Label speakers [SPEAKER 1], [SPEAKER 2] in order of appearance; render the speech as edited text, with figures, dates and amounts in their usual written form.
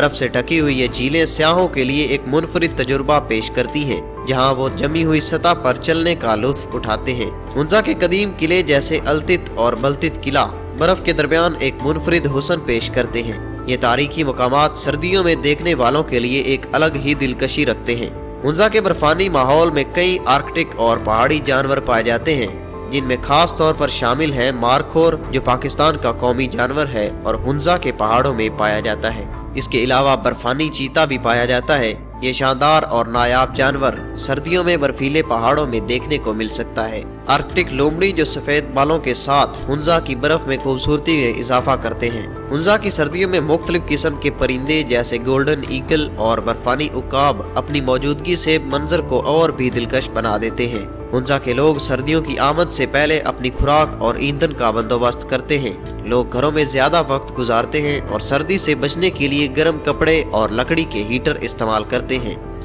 [SPEAKER 1] बर्फ से ढकी हुई ये झीलें सयाहों के लिए एक मुनफरिद तजुर्बा पेश करती हैं, जहां वो जमी हुई सतह पर चलने का लुत्फ उठाते हैं। हुंजा के कदीम किले जैसे अल्तित और बल्तित किला बर्फ के दरमियान एक मुनफरिद हुस्न पेश करते हैं। ये तारीखी मकामात सर्दियों में देखने वालों के लिए एक अलग ही दिलकशी रखते हैं। हुंजा के बर्फानी माहौल में कई आर्कटिक और पहाड़ी जानवर पाए जाते हैं, जिनमें खास तौर पर शामिल है मारखोर, जो पाकिस्तान का कौमी जानवर है और हुंजा के पहाड़ों में पाया जाता है। इसके अलावा बर्फानी चीता भी पाया जाता है। ये शानदार और नायाब जानवर सर्दियों में बर्फीले पहाड़ों में देखने को मिल सकता है। आर्कटिक लोमड़ी, जो सफेद बालों के साथ हुंजा की बर्फ में खूबसूरती में इजाफा करते हैं। हुंजा की सर्दियों में मुख्तलिफ किस्म के परिंदे जैसे गोल्डन ईगल और बर्फानी उकाब अपनी मौजूदगी से मंजर को और भी दिलकश बना देते हैं। हुंजा के लोग सर्दियों की आमद से पहले अपनी खुराक और ईंधन का बंदोबस्त करते हैं। लोग घरों में ज्यादा वक्त गुजारते हैं और सर्दी से बचने के लिए गर्म कपड़े और लकड़ी के हीटर इस्तेमाल करते हैं।